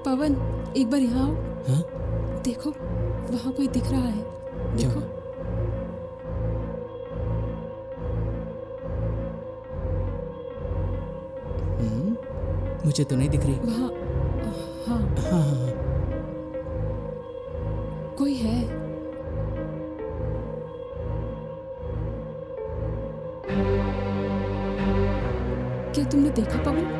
पवन, एक बार यहाँ आओ। हाँ? देखो वहाँ कोई दिख रहा है, क्या देखो। हुआ? मुझे तो नहीं दिख रही। वहाँ, हाँ हाँ हाँ हाँ। कोई है। क्या तुमने देखा पवन?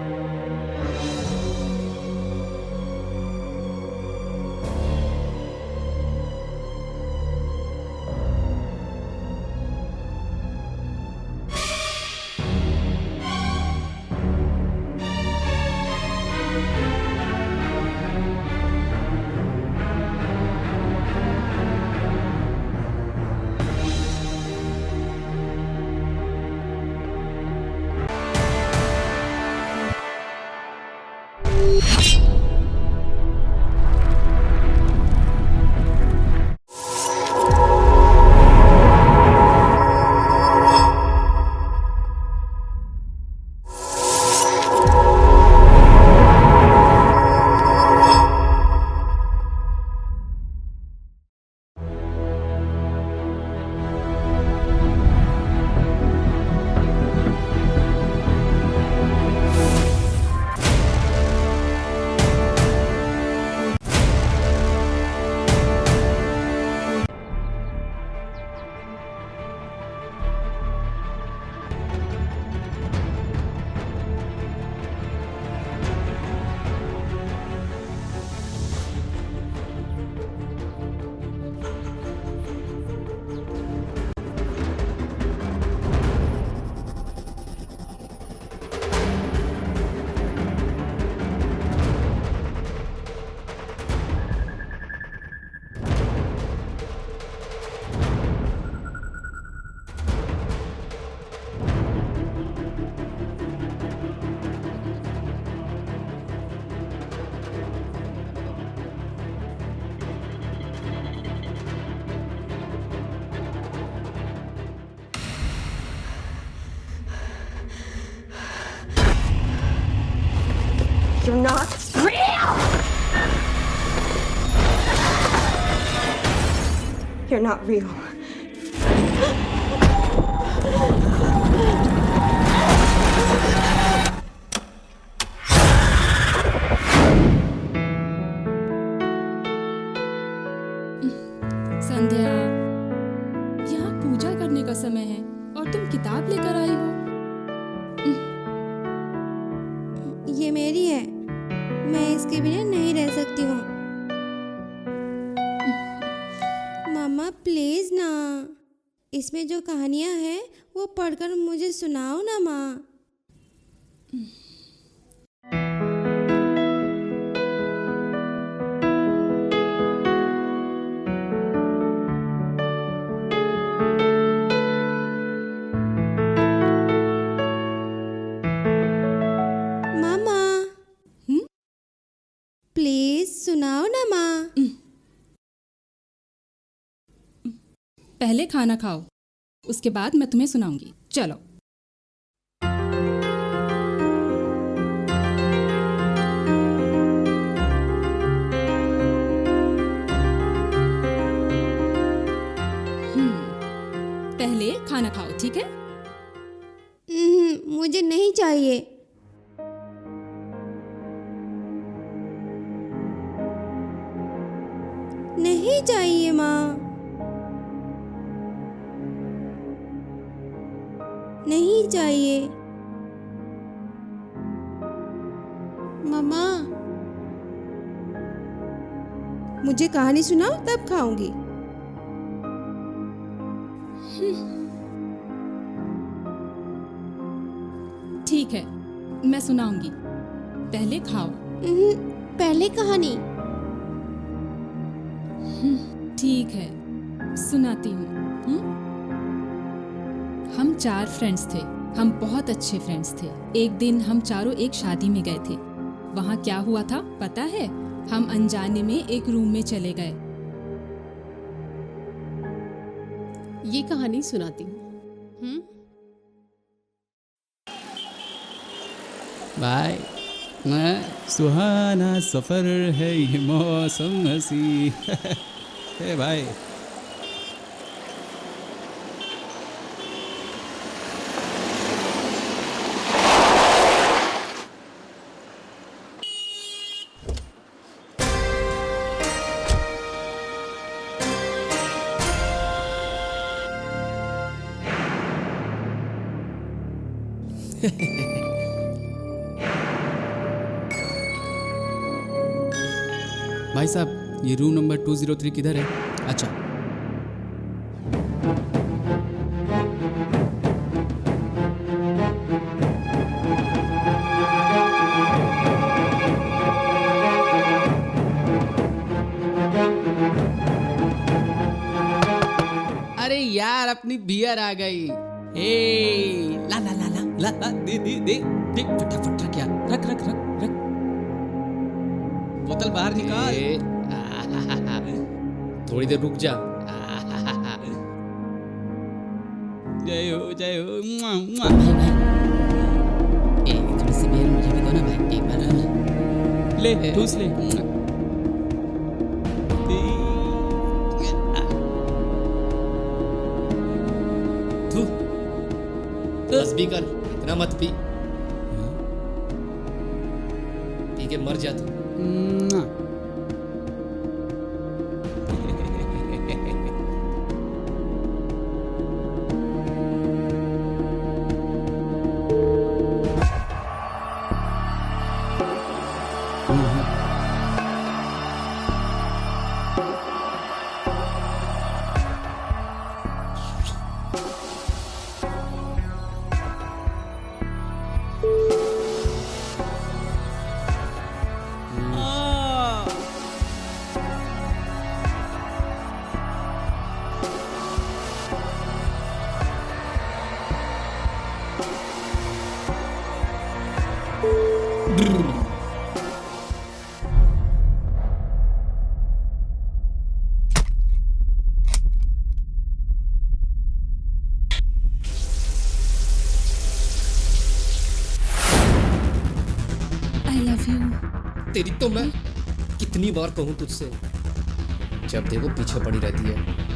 You're not real! You're not real. संध्या, यहाँ पूजा करने का समय है और तुम किताब लेकर आई हो। ये मेरी है, मैं इसके बिना नहीं रह सकती हूँ। मामा प्लीज ना, इसमें जो कहानियाँ हैं वो पढ़कर मुझे सुनाओ ना माँ। मामा प्लीज सुनाओ ना माँ। पहले खाना खाओ, उसके बाद मैं तुम्हें सुनाऊंगी। चलो। पहले खाना खाओ, ठीक है? मुझे नहीं चाहिए। नहीं चाहिए माँ, नहीं चाहिए। मम्मा मुझे कहानी सुनाओ तब खाऊंगी। ठीक है, मैं सुनाऊंगी। पहले खाओ। पहले कहानी। ठीक है, सुनाती हूँ। हम 4 फ्रेंड्स थे। हम बहुत अच्छे फ्रेंड्स थे। एक दिन हम चारों एक शादी में गए थे। वहाँ क्या हुआ था पता है? हम अनजाने में एक रूम में चले गए। ये कहानी सुनाती हूँ। बाय। सुहाना सफर है ये मौसम हसी। हे भाई, भाई साहब ये रूम नंबर 203 किधर है? अच्छा, अरे यार अपनी बियर आ गई। ए ला ला ला ला ला ला दे फटाफट रख यार, रख रख रख रख, बोतल बाहर निकाल। थोड़ी देर रुक जा। जय हो जय हो। मुआ, मुआ। ए थोड़ी सी बियर मुझे भी दो ना भाई, एक बार ना। ले ठूस ले। तू बस भी कर, इतना मत पी। पी के मर जा तू। मुआ। आई लव यू। तेरी तो मैं कितनी बार कहूं तुझसे, जब देखो पीछे पड़ी रहती है।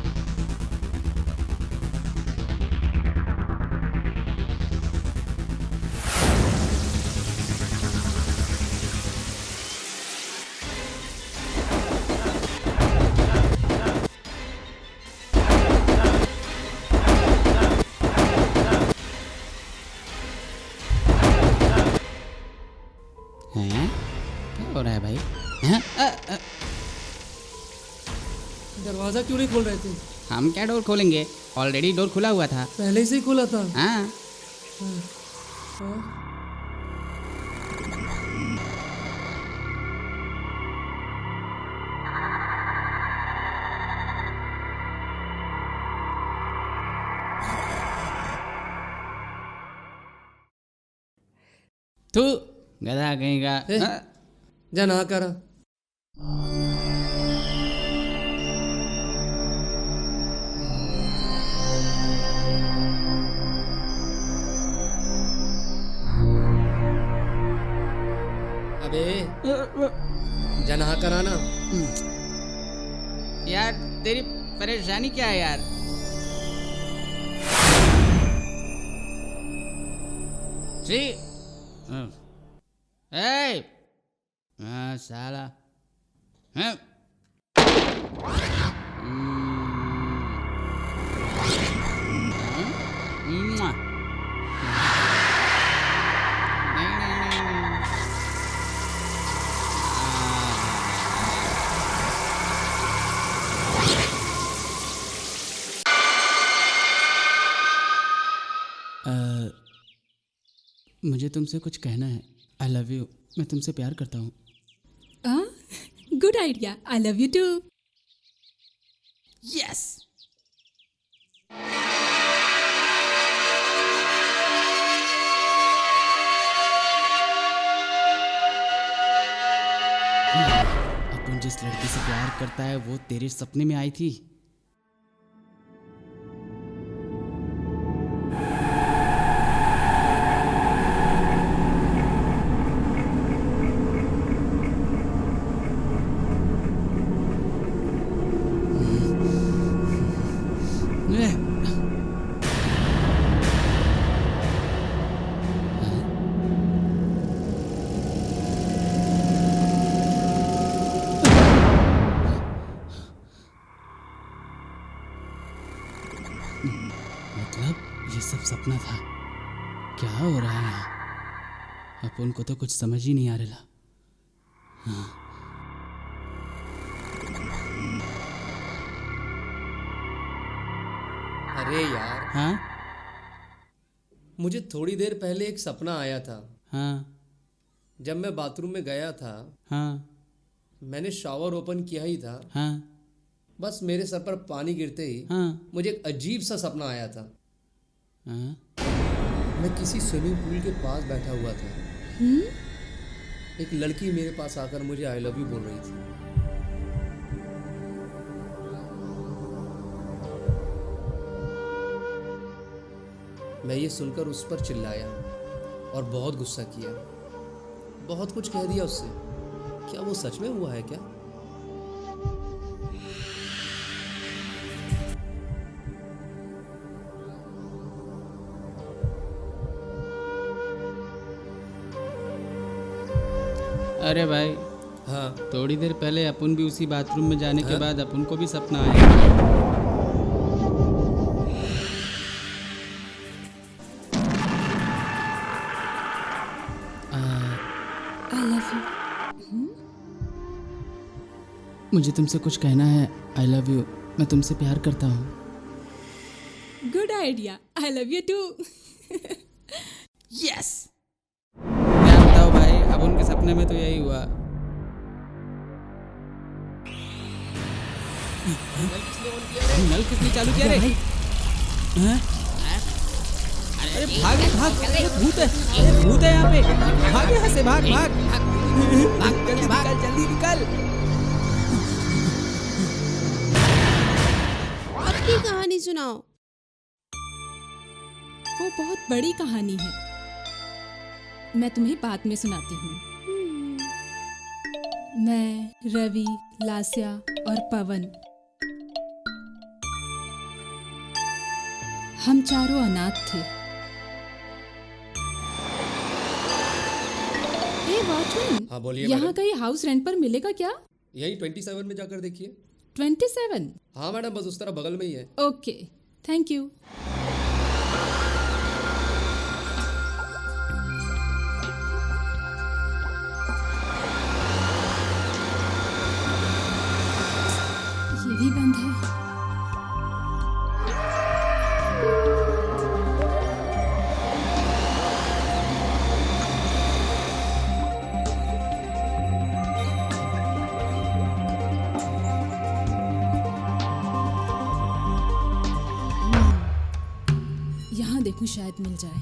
हैं? क्या हो रहा है भाई? हैं? दरवाजा क्यों नहीं खोल रहे थे? हम क्या डोर खोलेंगे? ऑलरेडी डोर खुला हुआ था। पहले से ही खुला था। हाँ। तू गधा कहीं का। ए, जा नहा कर आ। अबे जा नहा कर आना। यार तेरी परेशानी क्या है यार? जी। ए हाँ साला। हैं? मुआ। नहीं, नहीं, नहीं, नहीं। मुझे तुमसे कुछ कहना है। I love you. मैं तुमसे प्यार करता हूँ। Good idea. I love you too. Yes. अपन जिस लड़की से प्यार करता है वो तेरे सपने में आई थी। ये सब सपना था। क्या हो रहा है यहाँ? अपन को तो कुछ समझ ही नहीं आ रहा। अरे यार, हाँ मुझे थोड़ी देर पहले एक सपना आया था। हाँ जब मैं बाथरूम में गया था, हाँ मैंने शावर ओपन किया ही था, हाँ बस मेरे सर पर पानी गिरते ही हाँ मुझे एक अजीब सा सपना आया था। हाँ। मैं किसी स्विमिंग पूल के पास बैठा हुआ था। एक लड़की मेरे पास आकर मुझे आई लव यू बोल रही थी। मैं ये सुनकर उस पर चिल्लाया और बहुत गुस्सा किया। बहुत कुछ कह दिया उससे। क्या वो सच में हुआ है क्या? अरे भाई, हाँ, थोड़ी देर पहले अपन भी उसी बाथरूम में जाने के बाद अपन को भी सपना आया। I love you. मुझे तुमसे कुछ कहना है। I love you. मैं तुमसे प्यार करता हूँ। Good idea. I love you too. Yes. क्या बताओ भाई, अब उनके सपने में तो यही हुआ। नल किसने चालू किया रे? हैं? अरे भाग भाग, अरे भूत है, अरे भूत है यहाँ पे। भाग यहाँ से, भाग भाग भाग, जल्दी निकल, जल्दी निकल। अब की कहानी सुनाओ। वो बहुत बड़ी कहानी है, मैं तुम्हें बाद में सुनाती हूँ। मैं, रवि, लास्या और पवन, हम चारों अनाथ थे। हे वॉचमैन, हाँ बोलिए यहाँ मैडम। कहीं हाउस रेंट पर मिलेगा क्या? यही 27 में जाकर देखिए। 27? हाँ मैडम, बस उस तरह बगल में ही है। Okay, thank you. ये भी बंद है। यहाँ देखूं, शायद मिल जाए।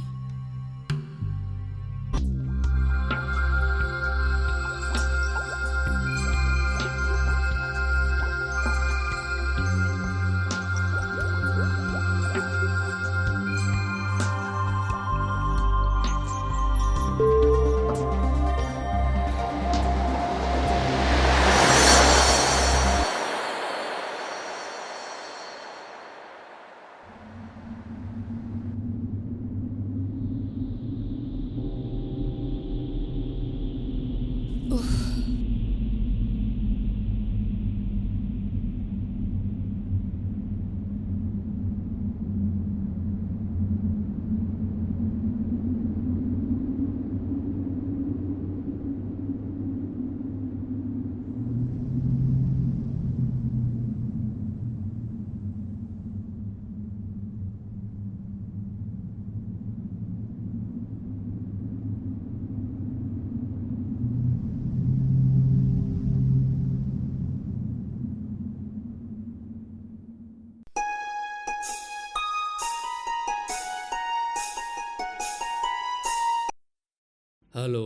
हेलो।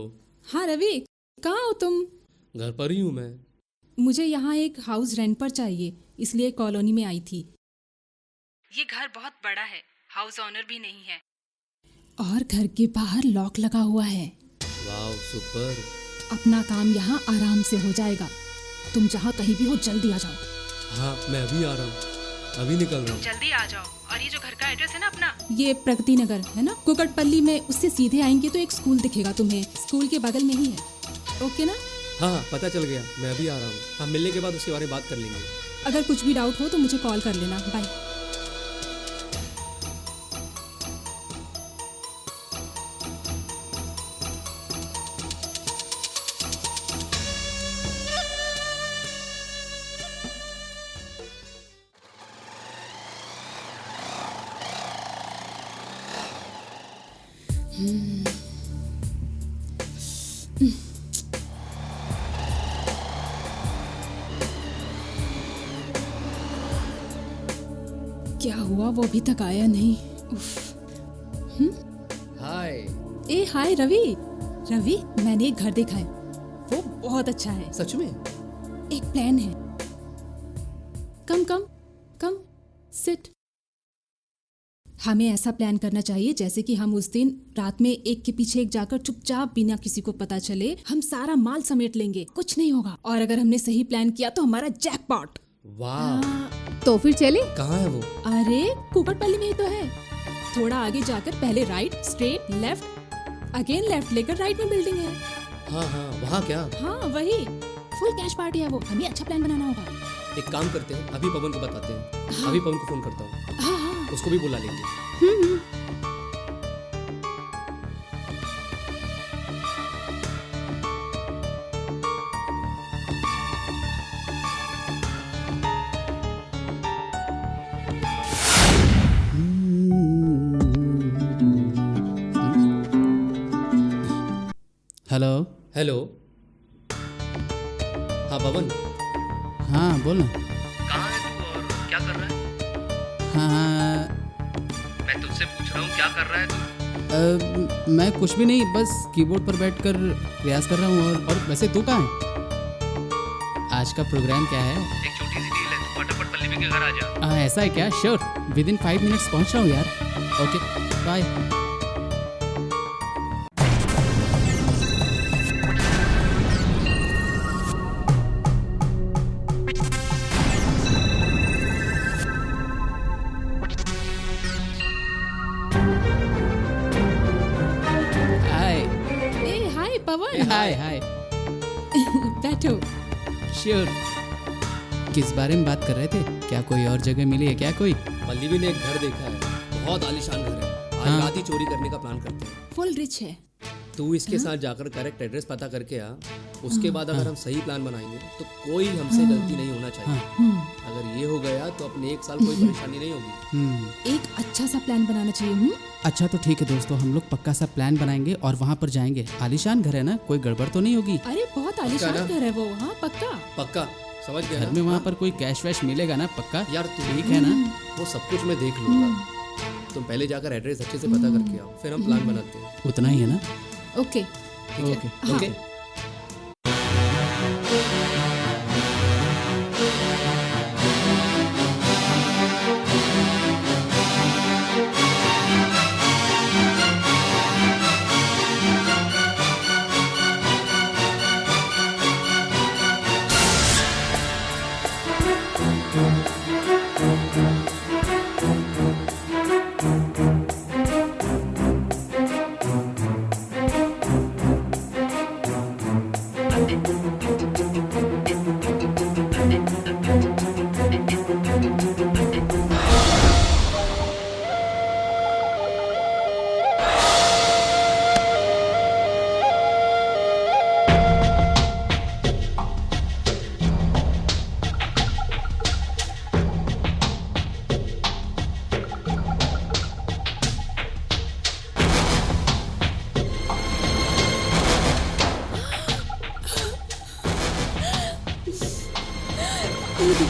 हाँ रवि, कहाँ हो तुम? घर पर ही हूँ मैं। मुझे यहाँ एक हाउस रेंट पर चाहिए, इसलिए कॉलोनी में आई थी। ये घर बहुत बड़ा है, हाउस ओनर भी नहीं है, और घर के बाहर लॉक लगा हुआ है। वाह, सुपर। अपना काम यहाँ आराम से हो जाएगा। तुम जहाँ कहीं भी हो जल्दी आ जाओ। हाँ, मैं अभी आ रहा हूँ, अभी निकल रहा हूँ। जल्दी आ जाओ। और ये जो घर का एड्रेस है ना अपना, ये प्रगति नगर है ना, कुकटपल्ली में, उससे सीधे आएंगे तो एक स्कूल दिखेगा तुम्हें, स्कूल के बगल में ही है। ओके ना? हाँ हाँ, पता चल गया, मैं अभी आ रहा हूँ। हाँ, मिलने के बाद उसके बारे में बात कर लेंगे। अगर कुछ भी डाउट हो तो मुझे कॉल कर लेना। बाय। क्या हुआ, वो अभी तक आया नहीं। उफ। हाय। ए हाय रवि। रवि, मैंने एक घर देखा है, वो बहुत अच्छा है। सच में? एक प्लान है। कम कम कम सिट। हमें ऐसा प्लान करना चाहिए जैसे कि हम उस दिन रात में एक के पीछे एक जाकर चुपचाप बिना किसी को पता चले हम सारा माल समेट लेंगे, कुछ नहीं होगा। और अगर हमने सही प्लान किया तो हमारा जैकपॉट। वाह। तो फिर चले। कहाँ है वो? अरे कुकटपल्ली में ही तो है। थोड़ा आगे जाकर पहले right, straight, left, again left लेकर राइट में बिल्डिंग है। हाँ हाँ, वहाँ क्या? हाँ वही, फुल कैश पार्टी है वो। हमें अच्छा प्लान बनाना होगा। एक काम करते हैं, अभी पवन को बताते हैं। हाँ। अभी पवन को फोन करता हूँ, हाँ हाँ। उसको भी बुला लेंगे। हेलो। हेलो। हाँ पवन। हाँ बोल ना। कहाँ है तू और क्या कर रहा है? हाँ, मैं तुझसे पूछ रहा हूँ क्या कर रहा है तू? मैं कुछ भी नहीं, बस कीबोर्ड पर बैठकर प्रयास कर रहा हूँ। और वैसे तू कहाँ है? आज का प्रोग्राम क्या है? एक छोटी सी डील है, तू फटाफट पल्लवी के घर आ जा। ऐसा है क्या? श्योर, विद इन 5 मिनट्स पहुँच रहा हूँ यार। Okay bye. ए हाय पवन। Hi hi. बैठो। श्योर। किस बारे में बात कर रहे थे? क्या कोई और जगह मिली है क्या कोई? पल्लवी ने एक घर देखा है, बहुत आलीशान घर है। आज हाँ। रात ही चोरी करने का प्लान करते हैं। फुल रिच है। तू इसके साथ जाकर करेक्ट एड्रेस पता करके आ। उसके बाद अगर हम सही प्लान बनाएंगे तो कोई हमसे गलती नहीं होना चाहिए। अगर ये हो गया तो अपने 1 साल कोई परेशानी नहीं होगी। एक अच्छा सा प्लान बनाना चाहिए। अच्छा तो ठीक है दोस्तों, हम लोग पक्का सा प्लान बनाएंगे और वहाँ पर जाएंगे। आलीशान घर है ना, कोई गड़बड़ तो नहीं होगी? अरे बहुत आलीशान ना? घर है वो। हाँ पक्का। पक्का समझ गया घर ना? में वहाँ पर कोई कैश वैश मिलेगा ना? पक्का यार तू ठीक है ना? वो सब कुछ मैं देख लूंगा। तुम पहले जाकर एड्रेस अच्छे से पता करके आओ, फिर हम प्लान बनाते हैं। उतना ही है ना? ओके। ठीक है? ओके। ओके।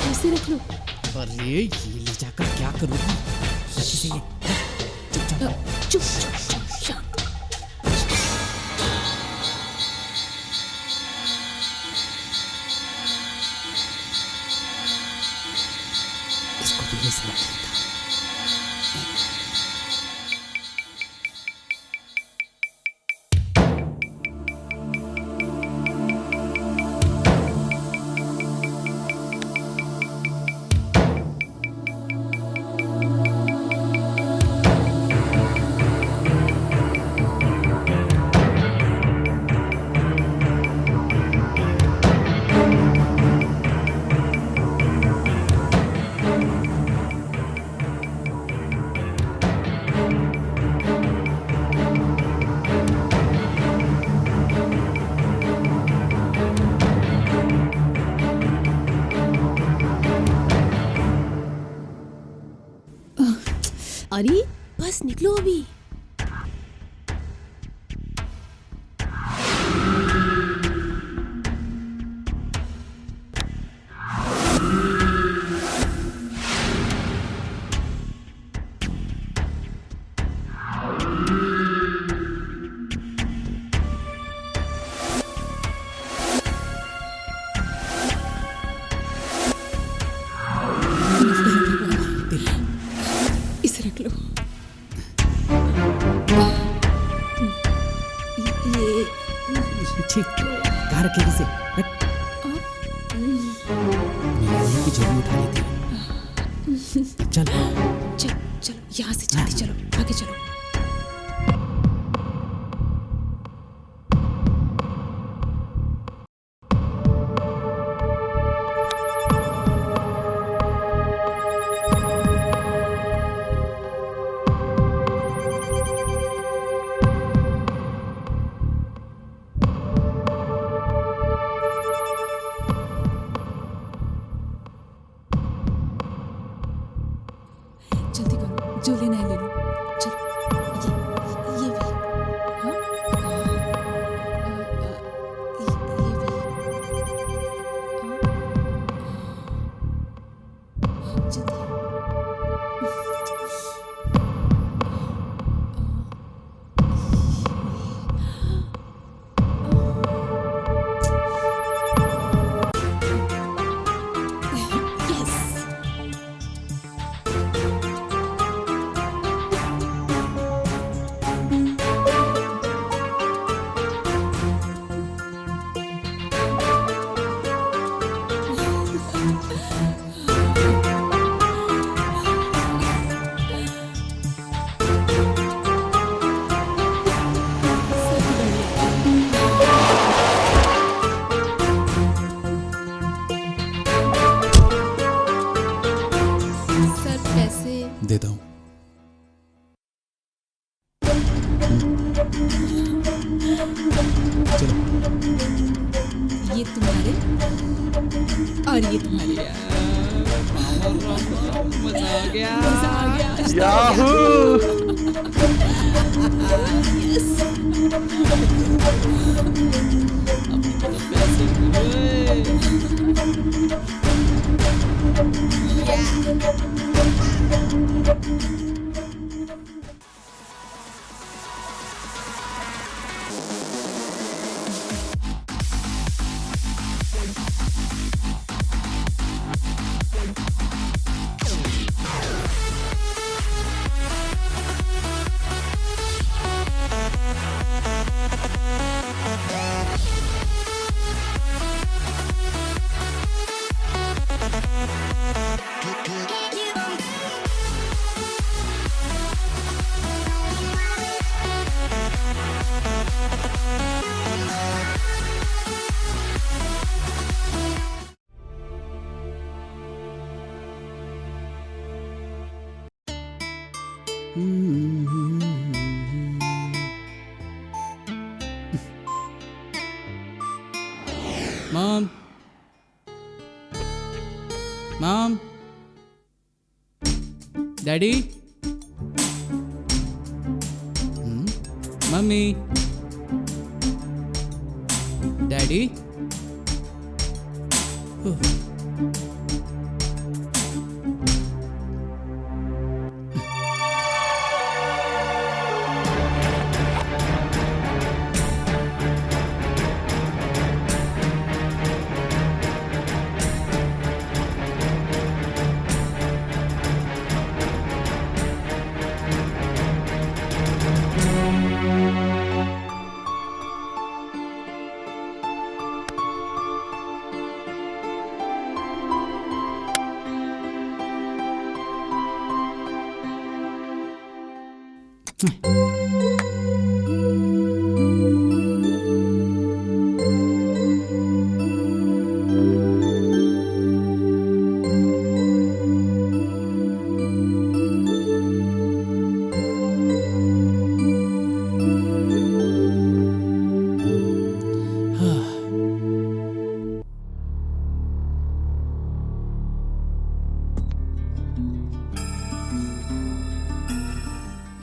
ऐसे रख लो। अरे ये ले जाकर क्या करूँगी? रखी से ये। चुपचाप। चुप चुप चुप शांत। इसको धीरे से रख लेता। अरे बस निकलो अभी। ठीक, कहाँ रखेगी से रख। मेरी वही की झोली उठा ली थी। चल चलो चलो यहाँ से जल्दी चलो, आगे चलो। जल्दी करो, जो लेना है ले लो। चलो ये भी। हाँ ये भी। जल्दी। सर पैसे देता हूँ। ये तुम्हारे और ये तुम्हारे। मजा आ गया। मजा आ गया। Mom, mom, daddy, mummy, daddy.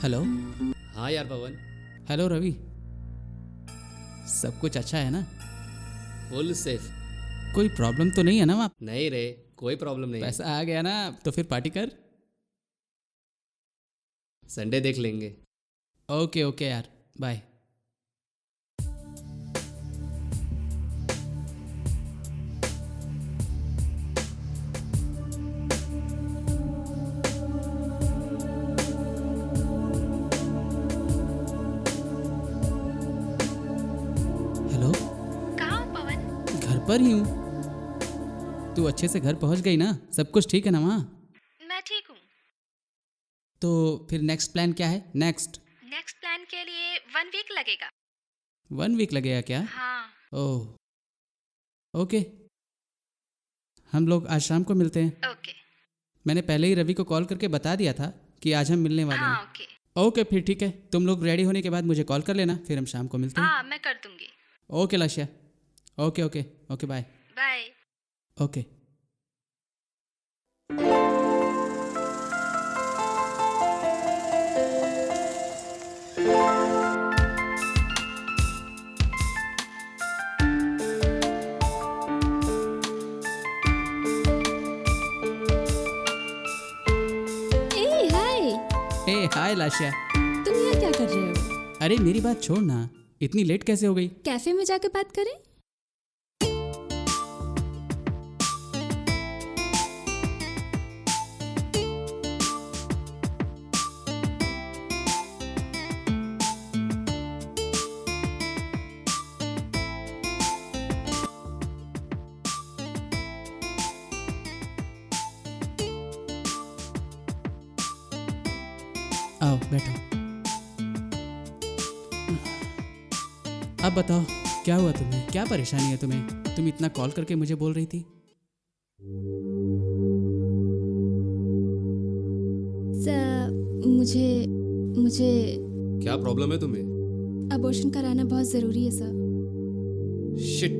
Hello. हाँ यार पवन, हेलो रवि, सब कुछ अच्छा है ना? Full safe. कोई प्रॉब्लम तो नहीं है ना वहाँ? नहीं रे, कोई प्रॉब्लम नहीं। पैसा आ गया ना, तो फिर पार्टी कर। संडे देख लेंगे। ओके ओके यार, बाय। हेलो। पर ही हूँ। तू अच्छे से घर पहुँच गई ना? सब कुछ ठीक है ना वहाँ? मैं ठीक हूँ। तो फिर नेक्स्ट प्लान क्या है? नेक्स्ट प्लान के लिए 1 वीक लगेगा। 1 वीक लगेगा क्या? हाँ। ओह ओके, हम लोग आज शाम को मिलते हैं। ओके। मैंने पहले ही रवि को कॉल करके बता दिया था कि आज हम मिलने वाले हैं। ओके। ओके फिर ठीक है, तुम लोग रेडी होने के बाद मुझे कॉल कर लेना, फिर हम शाम को मिलते हैं। मैं कर दूंगी। ओके लाशिया, okay okay okay bye. Bye. Okay. Hi, ए हाय लाशिया। तुम यहाँ क्या कर रहे हो? अरे मेरी बात छोड़ ना, इतनी लेट कैसे हो गई? कैफे में जाकर बात करें? आओ बैठो। अब बताओ क्या हुआ तुम्हें, क्या परेशानी है तुम्हें? तुम इतना कॉल करके मुझे बोल रही थी। सर, मुझे क्या प्रॉब्लम है तुम्हें? अबॉर्शन कराना बहुत ज़रूरी है सर। शिट,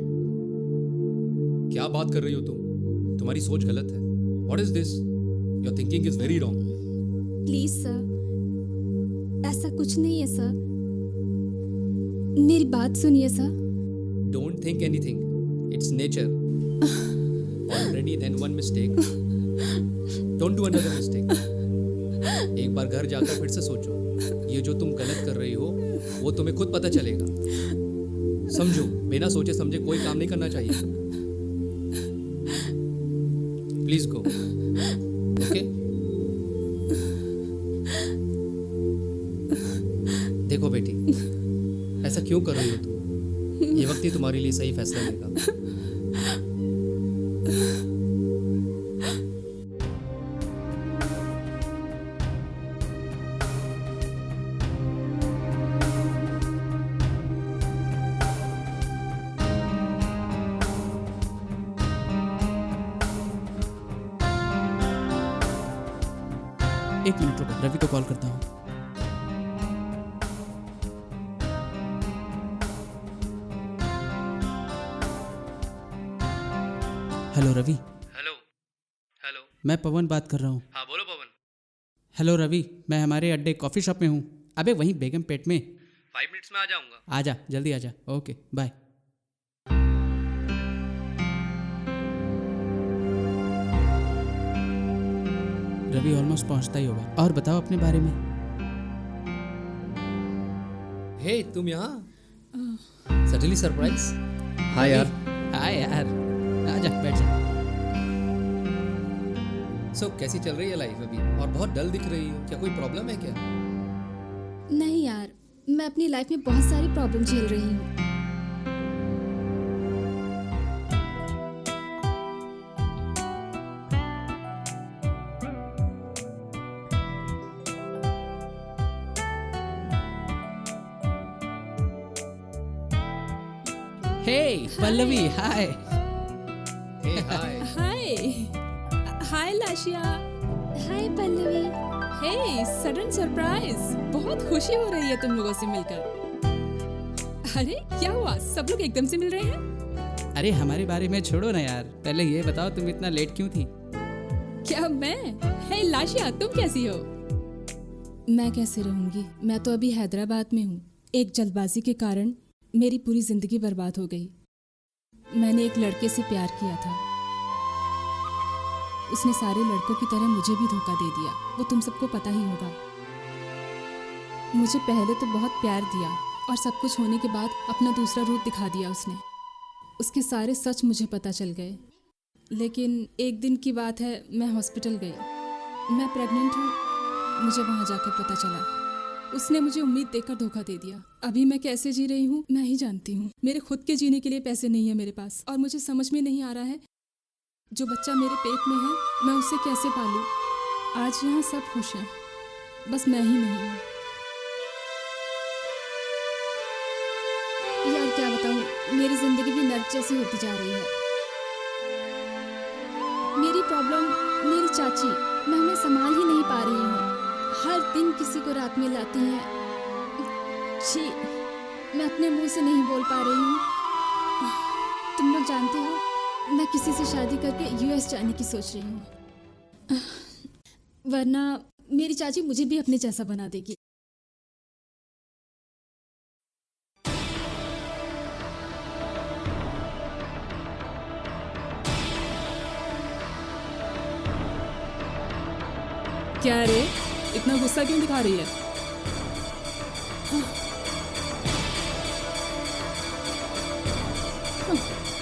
क्या बात कर रही हो तुम? तुम्हारी सोच गलत है। What is this? Your thinking is very wrong. Please sir, ऐसा कुछ नहीं है सर, मेरी बात सुनिए sir. Don't think anything, it's nature. Already then one mistake, don't do another mistake. एक बार घर जाकर फिर से सोचो, ये जो तुम गलत कर रही हो वो तुम्हें खुद पता चलेगा। समझो, बिना सोचे समझे कोई काम नहीं करना चाहिए। Please go. ओके? देखो बेटी, ऐसा क्यों कर रही हो तुम? ये वक्त ही तुम्हारे लिए सही फैसला लेगा। एक मिनट रुको, रवि को कॉल करता हूँ। हेलो रवि। हेलो। हेलो। मैं पवन बात कर रहा हूँ। हाँ बोलो पवन। हेलो रवि, मैं हमारे अड्डे कॉफ़ी शॉप में हूँ। अबे वहीं बेगम पेट में। 5 मिनट्स में आ जाऊंगा। आजा, जल्दी आजा। Okay bye. रवि ऑलमोस्ट पहुँचता ही होगा। और बताओ अपने बारे में। हे तुम यहाँ? Suddenly surprise. हाँ यार। हाय यार, आजा बैठ जा। सो कैसी चल रही है लाइफ अभी? और बहुत डल दिख रही हो, क्या कोई प्रॉब्लम है क्या? नहीं यार, मैं अपनी लाइफ में बहुत सारी प्रॉब्लम झेल रही हूँ। हे पल्लवी, हाय। हे हाय। हाय लाशिया। हाय पल्लवी। हे, सडन सरप्राइज। बहुत खुशी हो रही है तुम लोगों से मिलकर। अरे क्या हुआ, सब लोग एकदम से मिल रहे हैं? अरे हमारे बारे में छोड़ो ना यार, पहले ये बताओ तुम इतना लेट क्यों थी? क्या मैं? हे लाशिया, तुम कैसी हो? मैं कैसे रहूंगी, मैं तो अभी हैदराबाद में हूँ। एक जल्दबाजी के कारण मेरी पूरी जिंदगी बर्बाद हो गई। मैंने एक लड़के से प्यार किया था, उसने सारे लड़कों की तरह मुझे भी धोखा दे दिया। वो तुम सबको पता ही होगा। मुझे पहले तो बहुत प्यार दिया और सब कुछ होने के बाद अपना दूसरा रूप दिखा दिया उसने। उसके सारे सच मुझे पता चल गए। लेकिन एक दिन की बात है, मैं हॉस्पिटल गई। मैं प्रेग्नेंट हूँ, मुझे वहाँ जाकर पता चला। उसने मुझे उम्मीद देकर धोखा दे दिया। अभी मैं कैसे जी रही हूँ मैं ही जानती हूँ। मेरे खुद के जीने के लिए पैसे नहीं है मेरे पास, और मुझे समझ में नहीं आ रहा है जो बच्चा मेरे पेट में है मैं उसे कैसे पालूं। आज यहाँ सब खुश हैं, बस मैं ही नहीं हूँ। यार क्या बताऊँ, मेरी जिंदगी भी नर्क जैसी होती जा रही है। मेरी प्रॉब्लम मेरी चाची, मैं उन्हें संभाल ही नहीं पा रही हूँ। हर दिन किसी को रात में लाती हैं। छी, मैं अपने मुंह से नहीं बोल पा रही हूँ। तुम लोग जानते हो मैं किसी से शादी करके यूएस जाने की सोच रही हूँ, वरना मेरी चाची मुझे भी अपने जैसा बना देगी। क्या रे, इतना गुस्सा क्यों दिखा रही है?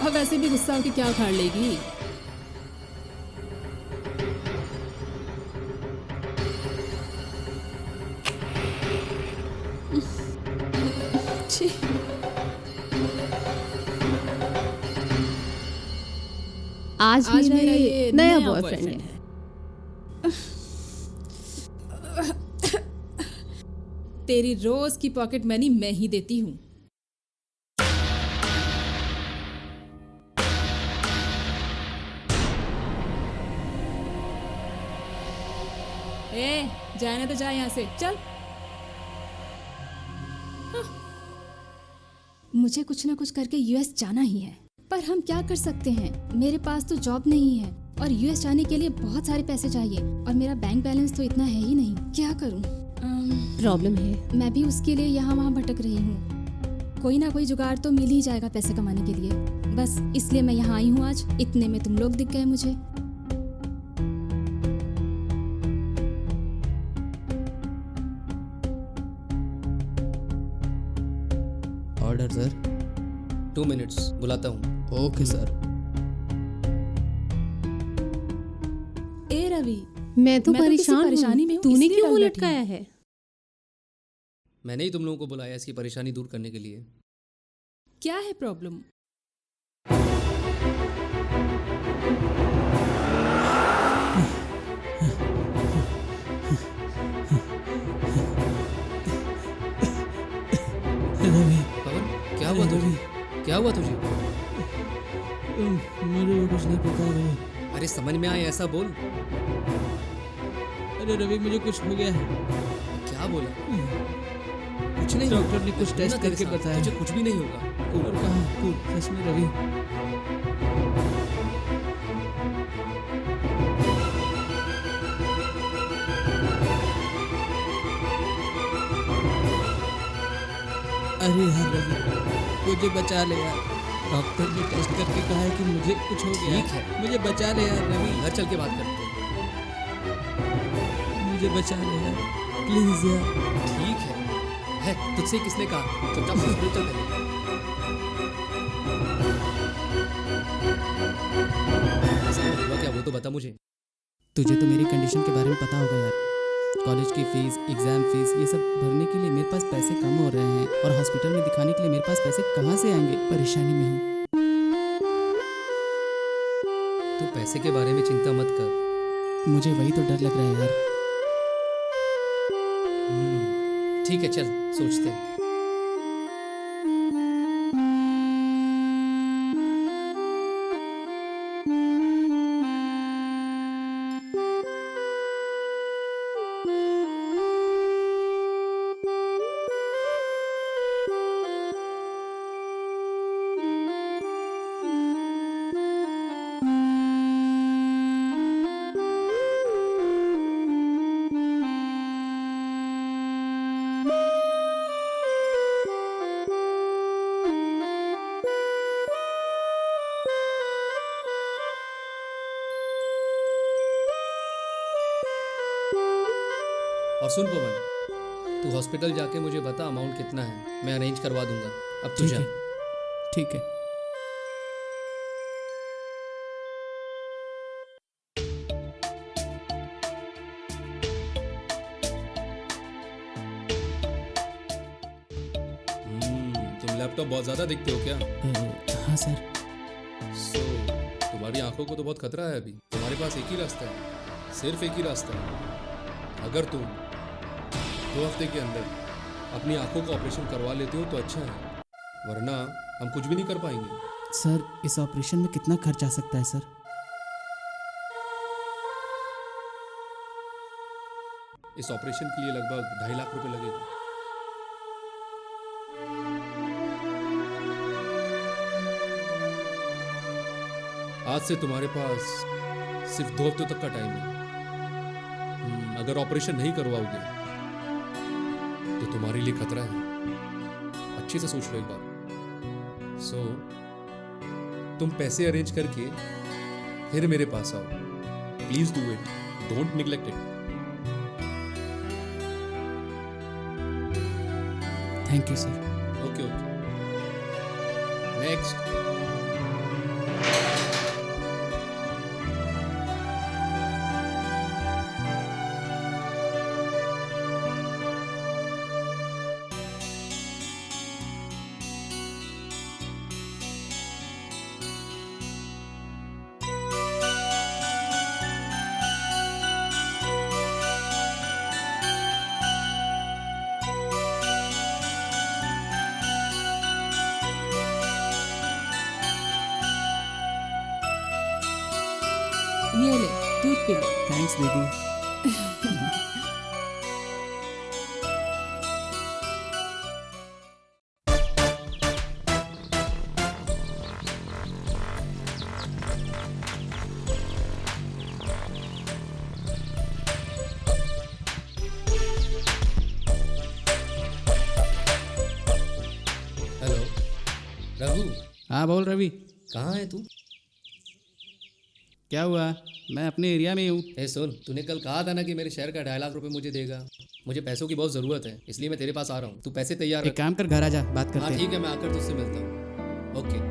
अब वैसे भी गुस्सा होकर क्या उखाड़ लेगी? छी। आज मेरा ये नया बॉयफ्रेंड है। तेरी रोज की पॉकेट मनी मैं ही देती हूँ। ए, जाने तो जा यहाँ से, चल। मुझे कुछ ना कुछ करके यूएस जाना ही है, पर हम क्या कर सकते हैं? मेरे पास तो जॉब नहीं है और यूएस जाने के लिए बहुत सारे पैसे चाहिए, और मेरा बैंक बैलेंस तो इतना है ही नहीं। क्या करूं? प्रॉब्लम है। मैं भी उसके लिए यहाँ वहाँ भटक रही हूँ। कोई ना कोई जुगाड़ तो मिल ही जाएगा पैसे कमाने के लिए। बस इसलिए मैं यहाँ आई हूँ आज। इतने में तुम लोग दिख गए मुझे। Order sir. 2 मिनट्स, बुलाता हूँ। Okay sir. ए रवि, मैं तो किसी परेशान परेशानी में हूँ। हूँ, तूने इसलिए क्यों डर मुंह बैठी लटकाया हूँ। है? मैंने ही तुम लोगों को बुलाया इसकी परेशानी दूर करने के लिए। क्या है प्रॉब्लम? रवि, पवन, क्या हुआ तुझे? क्या हुआ तुझे? मुझे वो कुछ नहीं पता रवि। अरे समझ में आए ऐसा बोल। अरे रवि, मुझे कुछ हो गया है। क्या बोला? कुछ नहीं। डॉक्टर ने कुछ टेस्ट ना तेरे करके साथ, बताया। तुझे कुछ भी नहीं होगा। और कहा सच में रवि? अरे यार रवि, मुझे बचा ले यार। डॉक्टर ने टेस्ट करके कहा है कि मुझे कुछ हो गया। ठीक है। मुझे बचा ले यार रवि। घर चल के बात करते हैं। मुझे बचा ले यार, प्लीज यार। ठीक है, तुझसे किसने कहा? चुपचाप हॉस्पिटल चल पहले। ऐसा हुआ क्या, वो तो बता मुझे। तुझे तो मेरी कंडीशन के बारे में पता होगा यार। कॉलेज की फीस, एग्जाम फीस, ये सब भरने के लिए मेरे पास पैसे कम हो रहे हैं, और हॉस्पिटल में दिखाने के लिए मेरे पास पैसे कहाँ से आएंगे? परेशानी में हूँ। तू पैसे के बारे में चिंता मत कर। मुझे वही तो डर लग रहा है यार। ठीक है, चल सोचते हैं। और सुन पवन, तू हॉस्पिटल जाके मुझे बता अमाउंट कितना है, मैं अरेंज करवा दूंगा। अब तू ठीक जा। है, ठीक है। लैपटॉप बहुत ज़्यादा देखते हो क्या? हाँ सर। सो तुम्हारी आंखों को तो बहुत खतरा है अभी। तुम्हारे पास एक ही रास्ता है, सिर्फ एक ही रास्ता है। अगर तुम 2 हफ्ते के अंदर अपनी आंखों का ऑपरेशन करवा लेते हो तो अच्छा है, वरना हम कुछ भी नहीं कर पाएंगे। सर इस ऑपरेशन में कितना खर्च आ सकता है सर? इस ऑपरेशन के लिए लगभग 2.5 लाख रुपए लगेगा। आज से तुम्हारे पास सिर्फ 2 हफ्ते तक का टाइम है। अगर ऑपरेशन नहीं करवाओगे तो तुम्हारे लिए खतरा है। अच्छे से सोच लो एक बार। सो तुम पैसे अरेंज करके फिर मेरे पास आओ। Please do it, don't neglect it. Thank you sir. Okay okay. Next. ये ले, दूध पी ले। थैंक्स दीदी। हेलो रघु, हाँ बोल रवि। कहाँ है तू? क्या हुआ? मैं अपने एरिया में ही हूँ। ए सुन, तूने कल कहा था ना कि मेरे शहर का 2.5 लाख रुपए मुझे देगा। मुझे पैसों की बहुत ज़रूरत है, इसलिए मैं तेरे पास आ रहा हूँ। तू पैसे तैयार एक रख। काम कर, घर आ जा, बात हाँ करते हैं। ठीक है, मैं आकर तुझसे मिलता हूँ। ओके।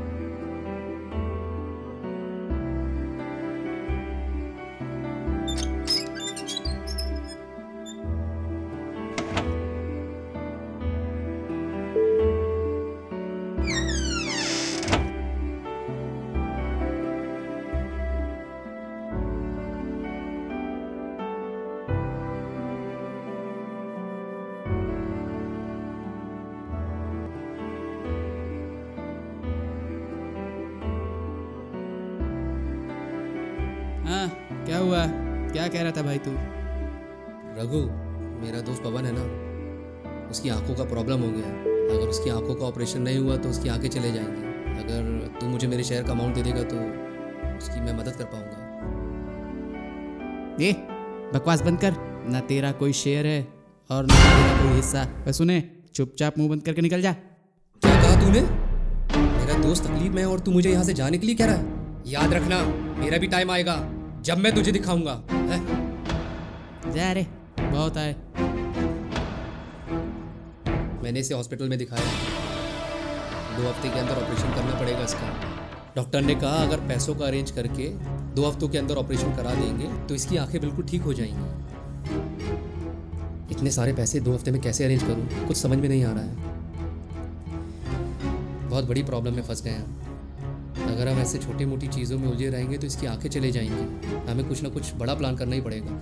हाँ क्या हुआ? क्या कह रहा था भाई तू? रघु, मेरा दोस्त पवन है ना, उसकी आंखों का प्रॉब्लम हो गया है। अगर उसकी आंखों का ऑपरेशन नहीं हुआ तो उसकी आंखें चले जाएंगी। अगर तू मुझे मेरे शहर का अमाउंट दे देगा तो उसकी मैं मदद कर पाऊंगा। ए बकवास बंद कर। ना तेरा कोई शेयर है और ना तेरा कोई हिस्सा। बस सुने, चुपचाप मुंह बंद करके निकल जा। क्या कहा तूने? मेरा दोस्त तकलीफ में है और तू मुझे यहाँ से जाने के लिए कह रहा है? याद रखना, मेरा भी टाइम आएगा जब मैं तुझे दिखाऊंगा। जा रे, बहुत आए। मैंने इसे हॉस्पिटल में दिखाया। 2 हफ्ते के अंदर ऑपरेशन करना पड़ेगा इसका। डॉक्टर ने कहा अगर पैसों का अरेंज करके 2 हफ्तों के अंदर ऑपरेशन करा देंगे तो इसकी आंखें बिल्कुल ठीक हो जाएंगी। इतने सारे पैसे 2 हफ्ते में कैसे अरेंज करूं, कुछ समझ में नहीं आ रहा है। बहुत बड़ी प्रॉब्लम में फंस गए हैं। अगर हम ऐसे छोटी मोटी चीज़ों में उलझे रहेंगे तो इसकी आंखें चले जाएंगी। हमें कुछ ना कुछ बड़ा प्लान करना ही पड़ेगा।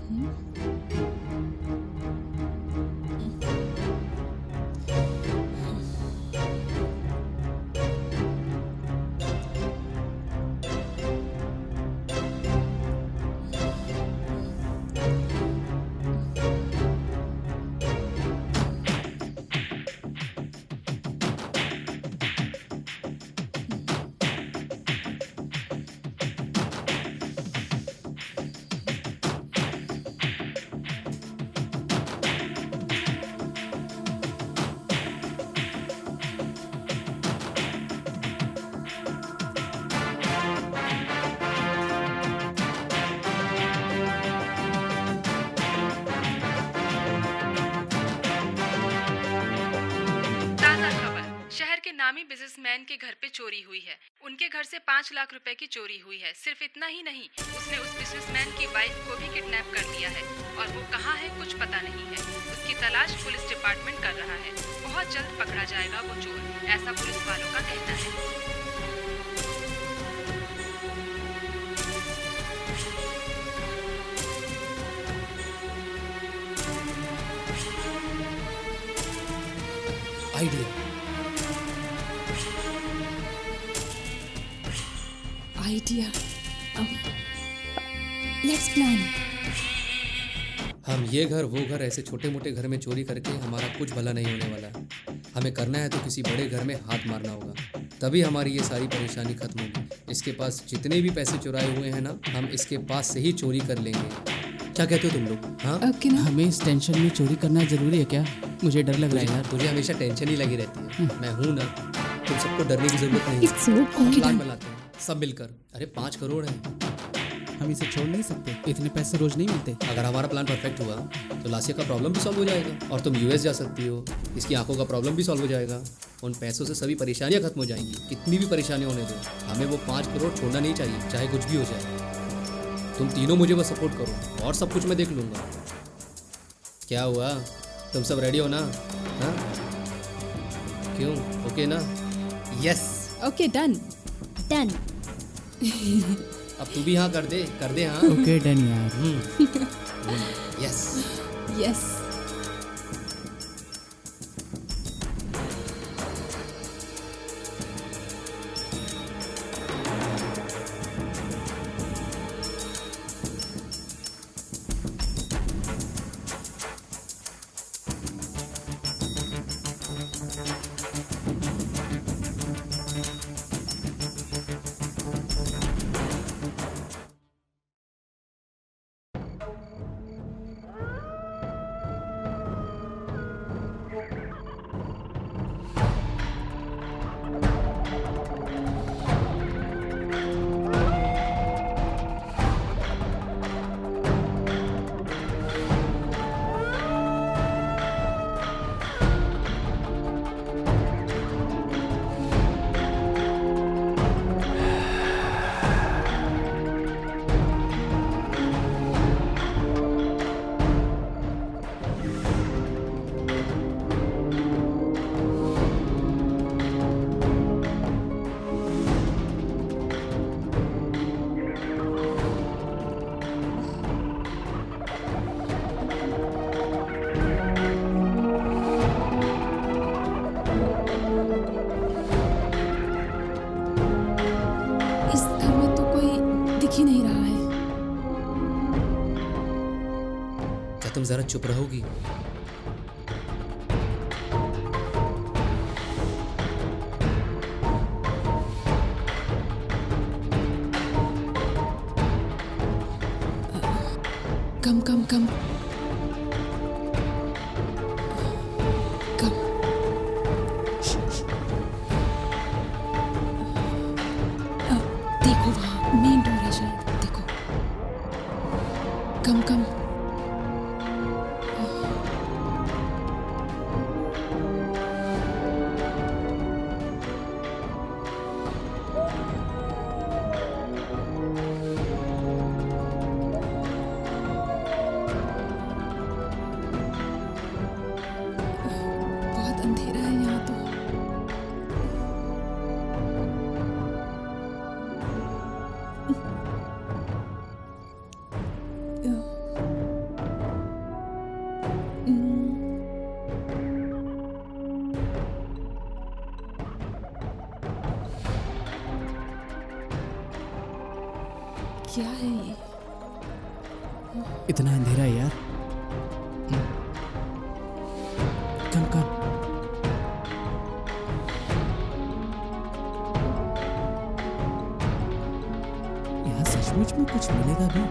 नामी बिजनेसमैन के घर पे चोरी हुई है। उनके घर से 5 लाख रुपए की चोरी हुई है। सिर्फ इतना ही नहीं, उसने उस बिजनेसमैन की वाइफ को भी किडनैप कर लिया है और वो कहाँ है कुछ पता नहीं है। उसकी तलाश पुलिस डिपार्टमेंट कर रहा है। बहुत जल्द पकड़ा पकड़ा जाएगा वो चोर, ऐसा पुलिस वालों का कहना है। आइडिया। आइडिया। Let's plan. हम ये घर वो घर ऐसे छोटे मोटे घर में चोरी करके हमारा कुछ भला नहीं होने वाला है। हमें करना है तो किसी बड़े घर में हाथ मारना होगा, तभी हमारी ये सारी परेशानी खत्म होगी। इसके पास जितने भी पैसे चुराए हुए हैं ना, हम इसके पास से ही चोरी कर लेंगे। क्या कहते हो तुम लोग? हाँ, ओके ना? हमें इस टेंशन में चोरी करना जरूरी है क्या? मुझे डर लग रहा है यार। तुझे हमेशा टेंशन ही लगी रहती है। मैं हूं ना, तुम सबको डरने की जरूरत नहीं है। It's okay. प्लान बनाते हैं सब मिलकर। अरे 5 करोड़ है, हम इसे छोड़ नहीं सकते, इतने पैसे रोज नहीं मिलते। अगर हमारा प्लान परफेक्ट हुआ तो लासिया का प्रॉब्लम भी सॉल्व हो जाएगा और तुम यूएस जा सकती हो। इसकी आंखों का प्रॉब्लम भी सॉल्व हो जाएगा। उन पैसों से सभी परेशानियां खत्म हो जाएंगी। कितनी भी परेशानी होने दो, हमें वो 5 करोड़ छोड़ना नहीं चाहिए, चाहे कुछ भी हो जाए। तुम तीनों मुझे बस सपोर्ट करो और सब कुछ मैं देख लूँगा। क्या हुआ, तुम सब रेडी हो ना? हाँ, क्यों? ओके ना? यस। Okay, done. डन। अब तू भी हाँ कर दे हाँ। ओके डन यार। यस। यस। तुम जरा चुप रहोगी? कम कम कम कम। देखो वहाँ मेन डोर है शायद, देखो। कम कम। बहुत अंधेरा है यहाँ तो। क्या है ये? इतना अंधेरा है यार। कम कम। यहाँ सचमुच में कुछ मिलेगा भी?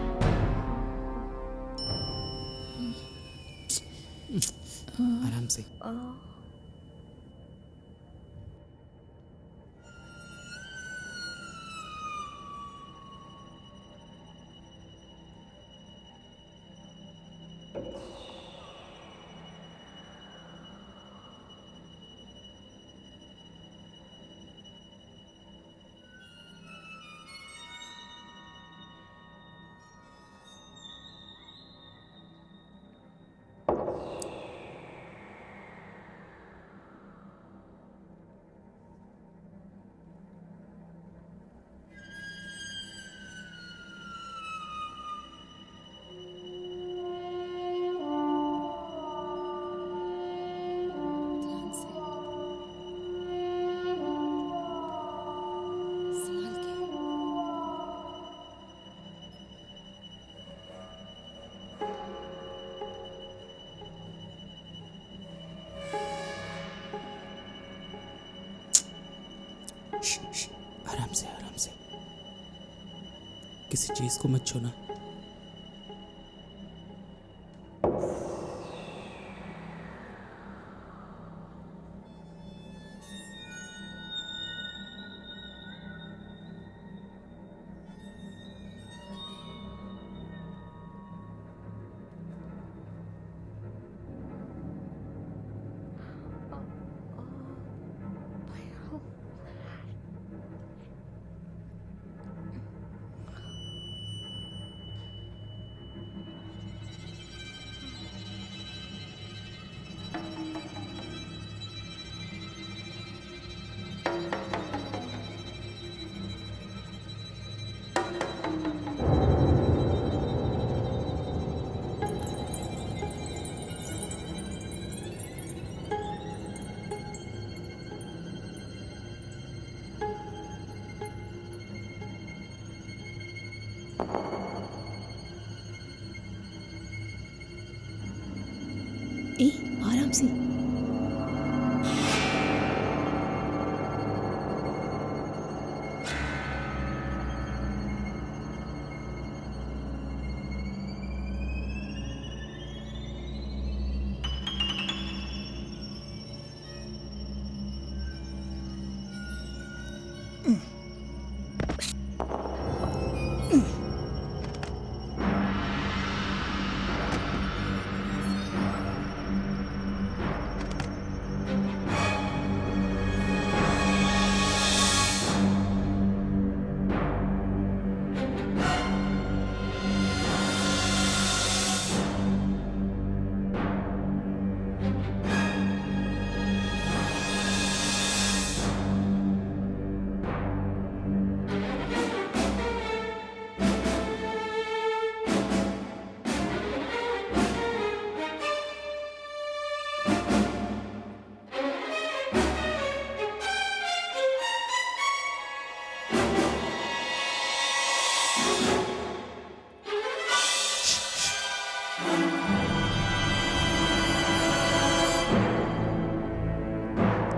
आराम से। आराम से, आराम से, किसी चीज को मत छूना। ए, आराम से।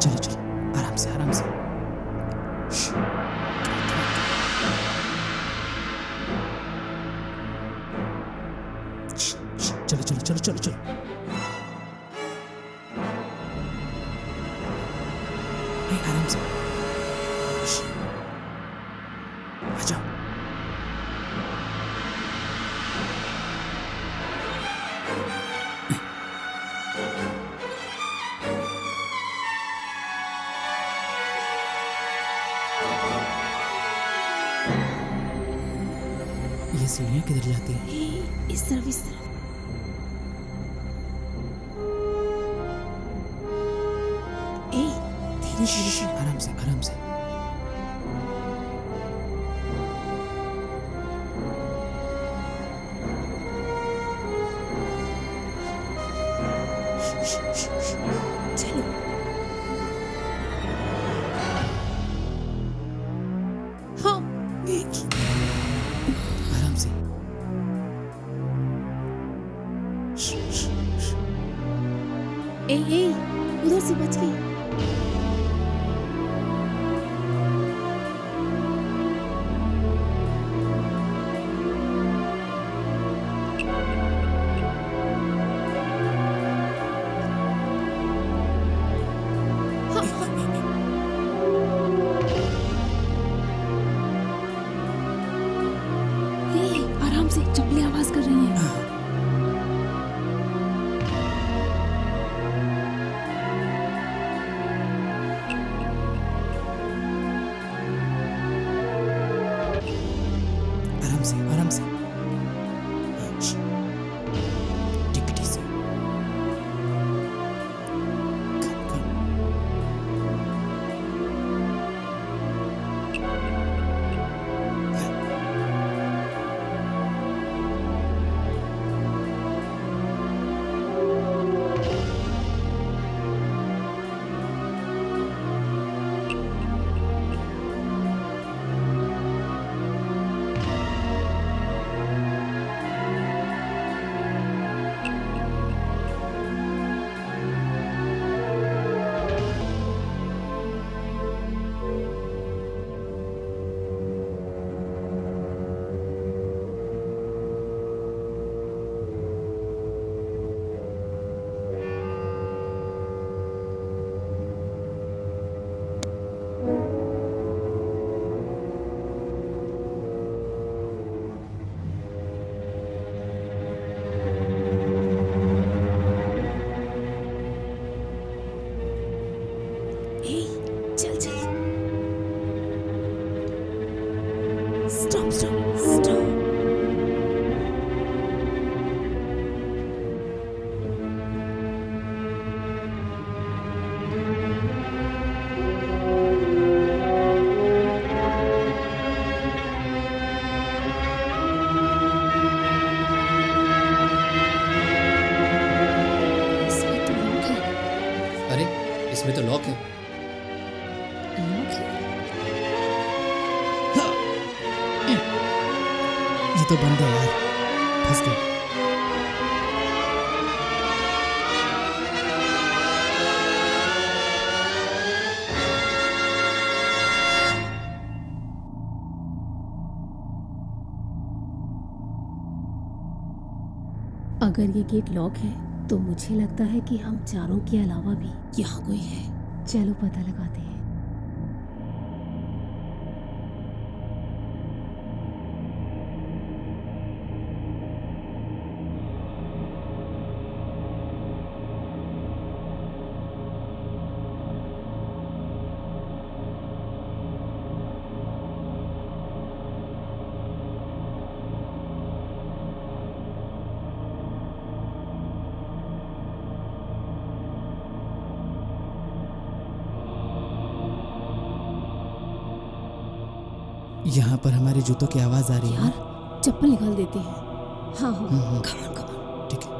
चलो चलो, आराम से, आराम से। चलो चलो चलो चलो चलो। आराम से, आ जाओ। ये सीढ़ियाँ किधर जाती हैं? इस तरफ, इस तरफ। ए, धीरे धीरे। आराम से, आराम से। चलो। हाँ। आराम से। ए, उधर से बच गई। आराम से, चप्पलें आवाज कर रही हैं। चल चल स्टॉप स्टॉप स्टॉप इसमें तो लॉक है। अरे इसमें तो लॉक है। लॉक है? ये तो बंद है यार, फंस गए। अगर ये गेट लॉक है तो मुझे लगता है कि हम चारों के अलावा भी यहाँ कोई है। चलो पता लगाते हैं। यहाँ पर हमारे जूतों की आवाज आ रही है। यार चप्पल निकाल देते हैं। हाँ हाँ हम्म। Come on come on. ठीक है।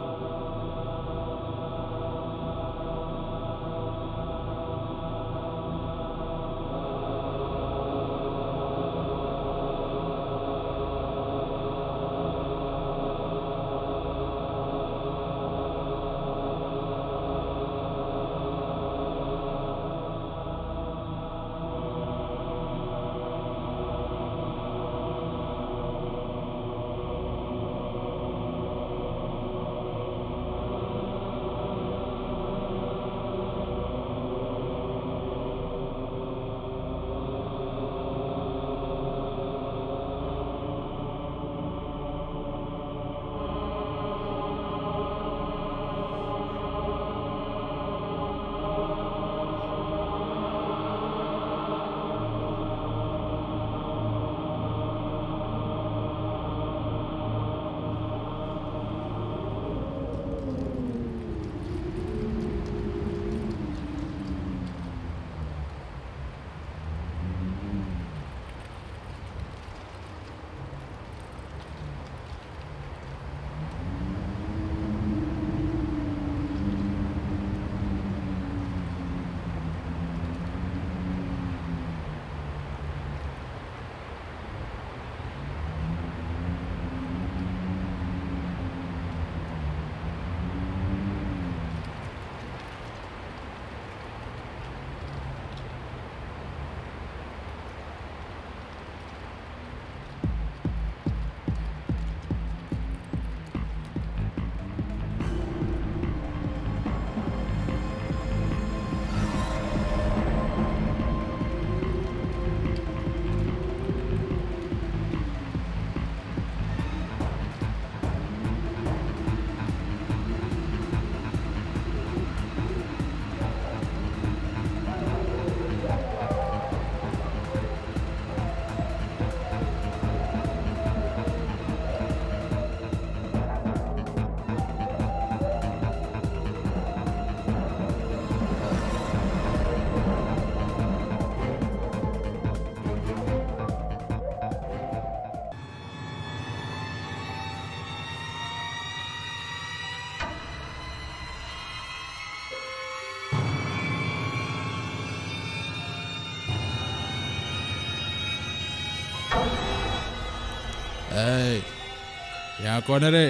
यहाँ कौन है रे?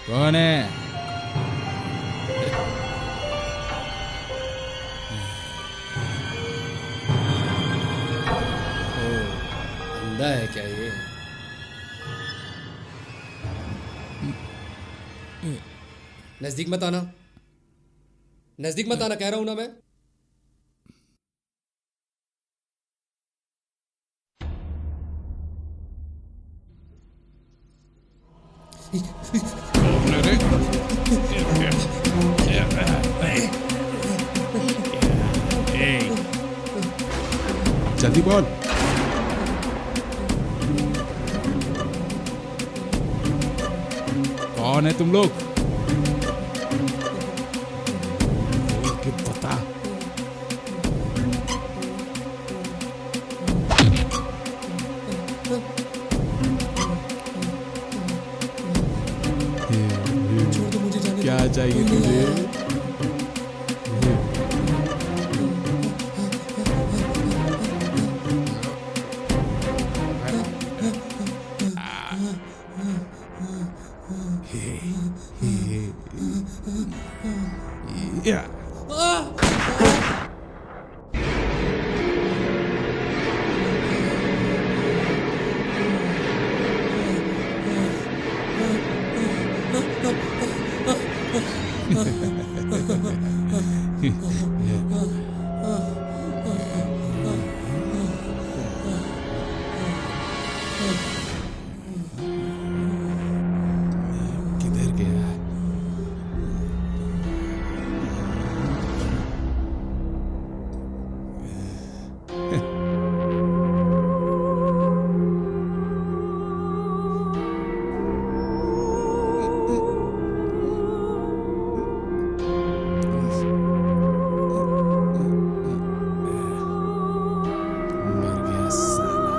कौन है? अंधा है क्या ये? नजदीक मत आना, नजदीक मत आना कह रहा हूं ना मैं। जल्दी बोल। कौन है तुम लोग? बोल के बता। छोड़ दो मुझे जाने दो। क्या चाहिए तुझे? या किधर गया? मर गया साला।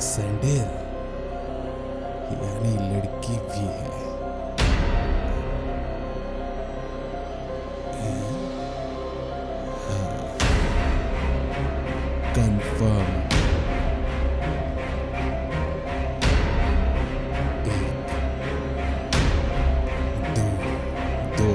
सैंडल यानी लड़की भी है। कंफर्म। एक दो दो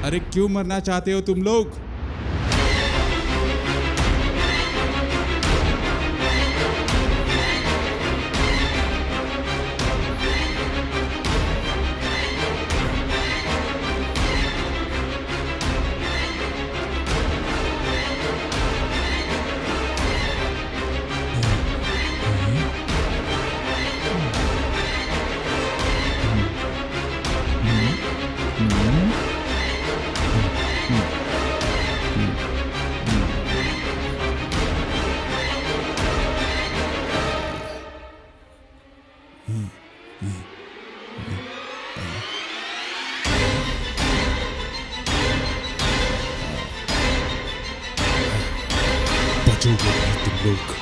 अरे क्यों मरना चाहते हो तुम लोग? बचोगे नहीं तुम लोग।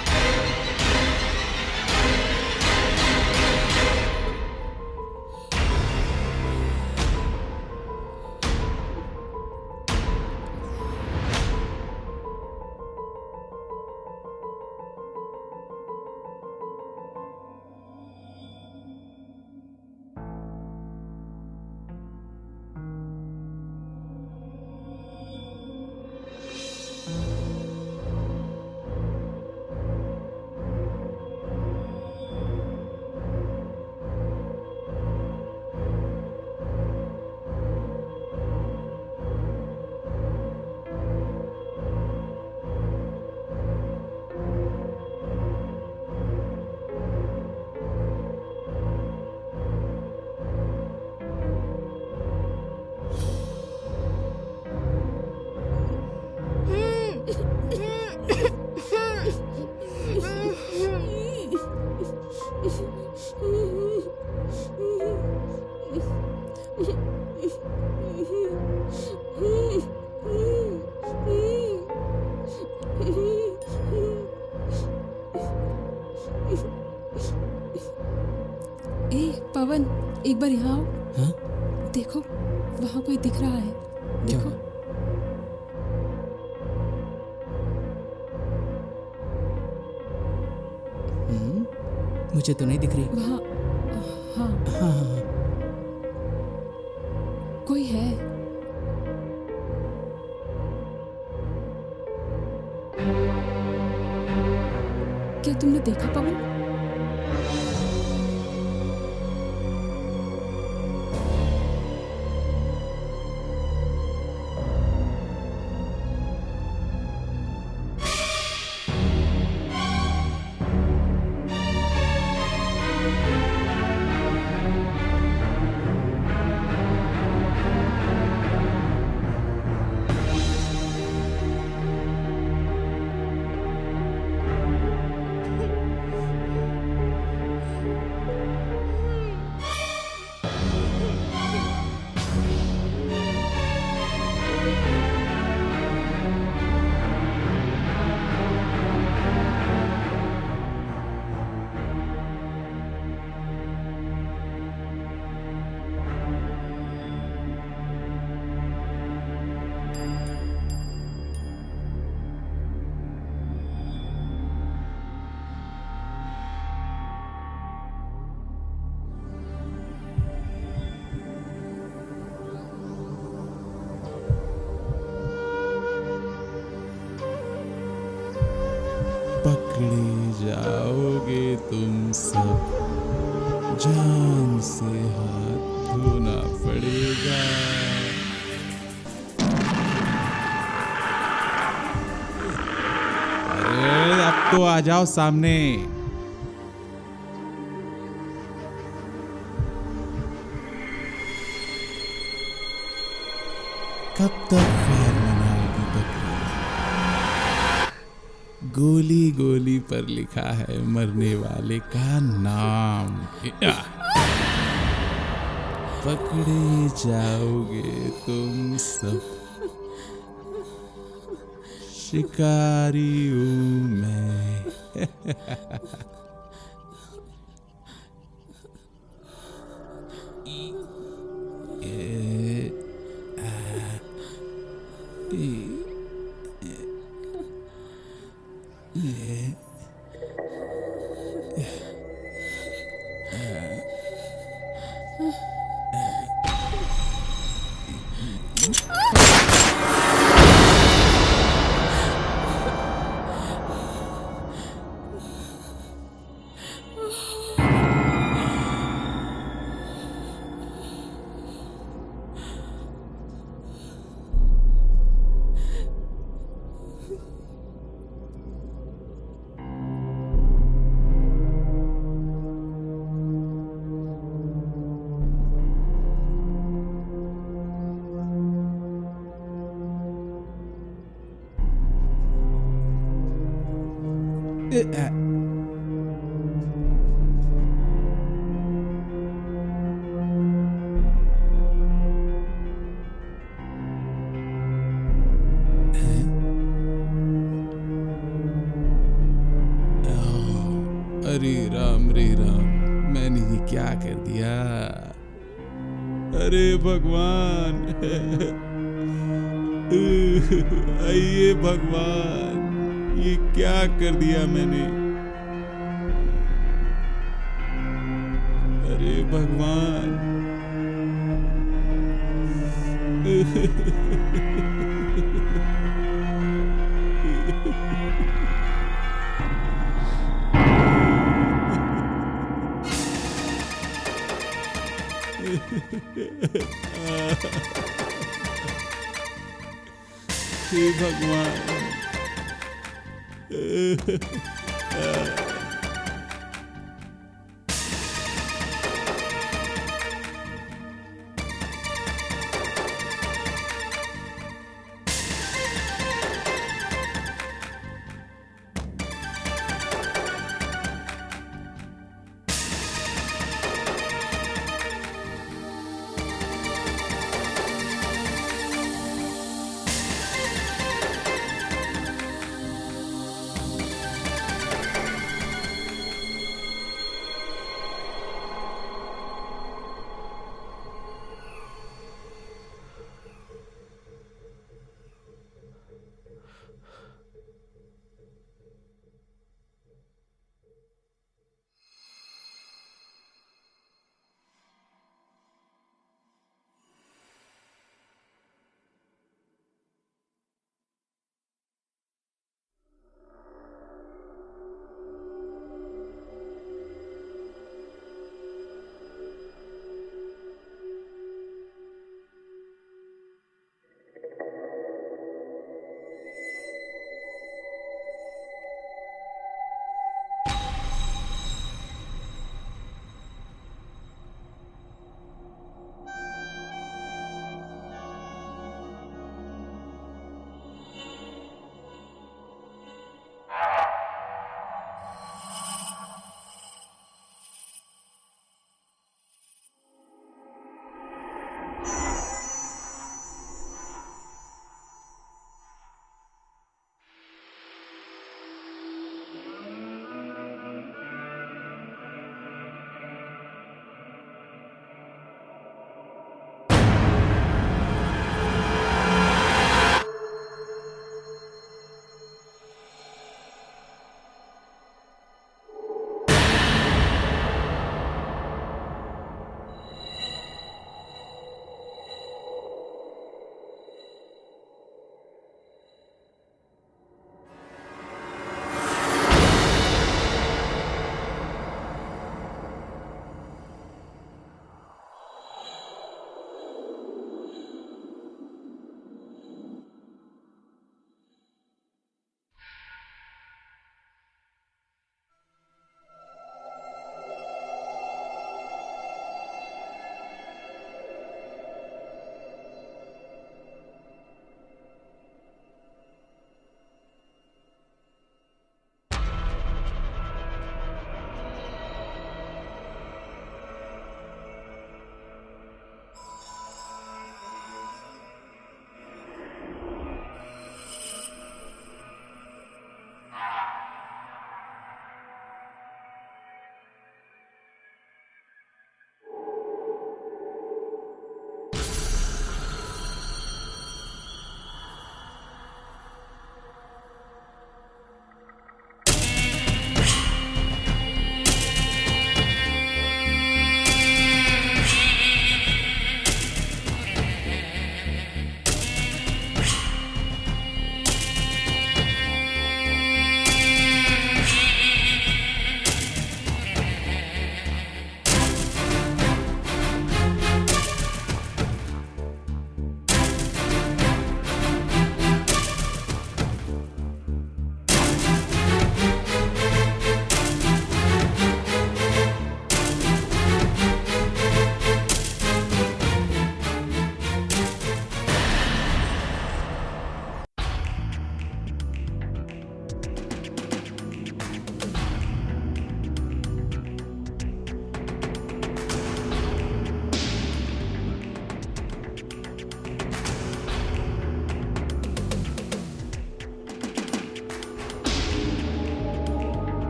पवन, एक बार यहाँ आओ। हाँ? देखो, वहाँ कोई दिख रहा है। क्या देखो। हुआ? मुझे तो नहीं दिख रही। वहाँ, हाँ, हाँ हाँ हाँ। कोई है। क्या तुमने देखा पवन? पकड़े जाओगे तुम सब, जान से हाथ धोना पड़ेगा। अरे अब तो आ जाओ सामने। कब तक खैर मनाओगी बकरी? गोली गोली पर लिखा है मरने वाले का नाम। पकड़े जाओगे तुम सब, शिकारी हूं मैं। अरे राम रे राम, मैंने ये क्या कर दिया? अरे भगवान, आइए भगवान, ये क्या कर दिया मैंने? अरे भगवान। हे भगवान।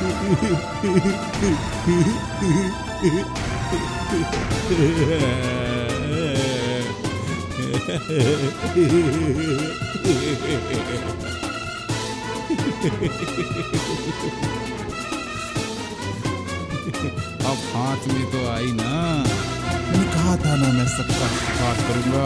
अब हाथ में तो आई ना। मैंने कहा था ना मैं सबका शिकार करूंगा।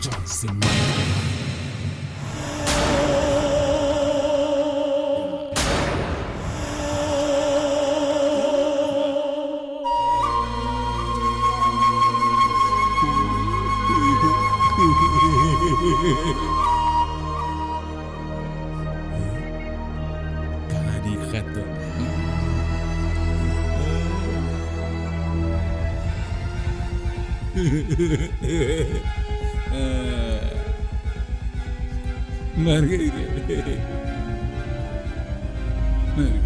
Johnson. कहानी खत्म। मर गई रे, मर गई।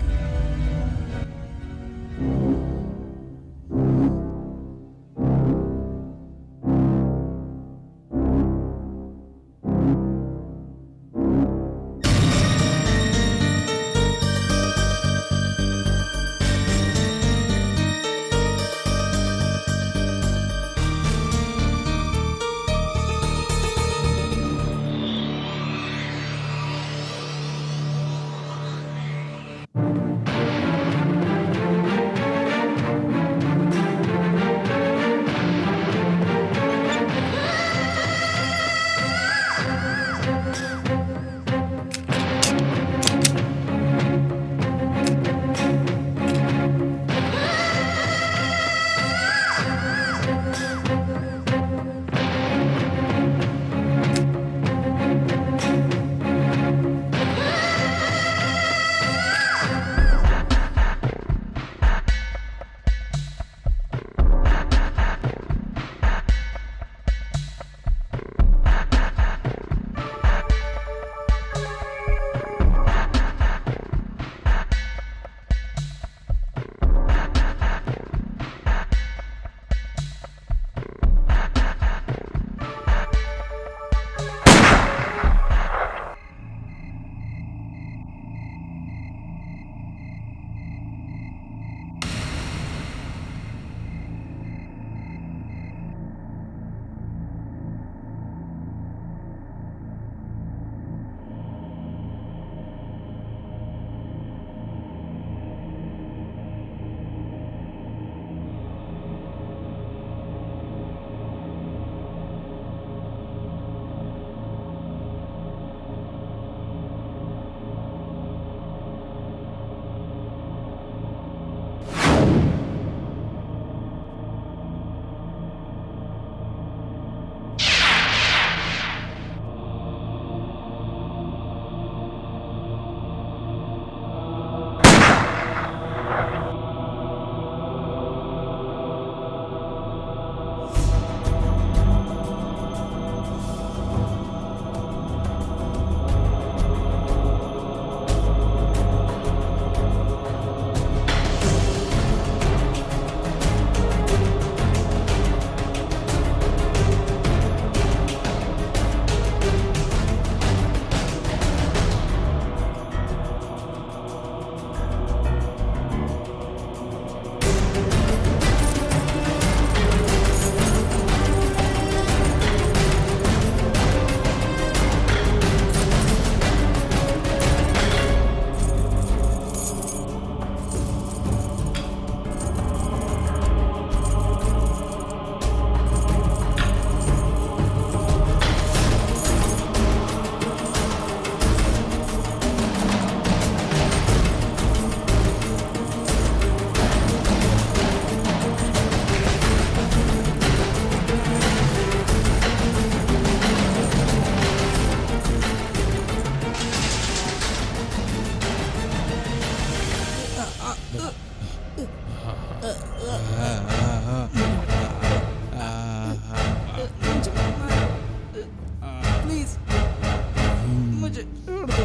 मुझे छोड़ दो।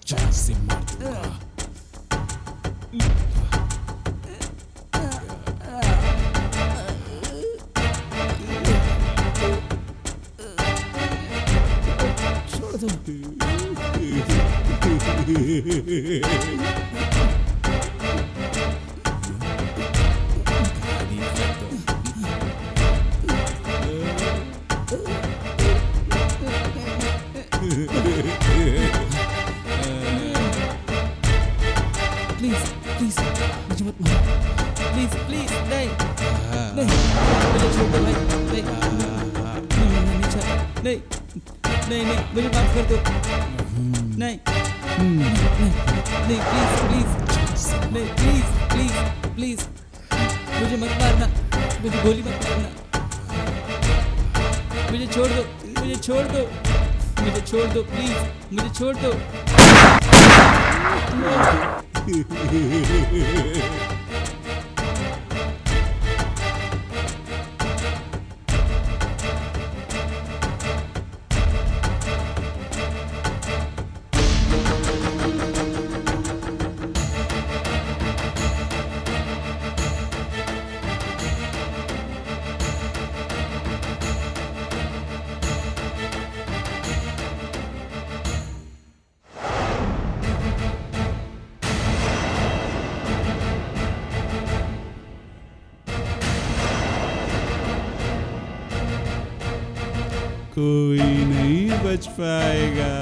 जान से मार दूंगा। छोड़ दो। प्लीज प्लीज मुझे मत मारो। प्लीज प्लीज नहीं नहीं मुझे छोड़ दो भाई। नहीं नहीं चाहता। नहीं नहीं नहीं मुझे माफ कर दो। नहीं नहीं नहीं प्लीज प्लीज नहीं प्लीज प्लीज प्लीज मुझे मत मारना। मुझे गोली मत मारना। मुझे छोड़ दो। मुझे छोड़ दो। मुझे छोड़ दो प्लीज। मुझे छोड़ दो। कोई नहीं बच पाएगा,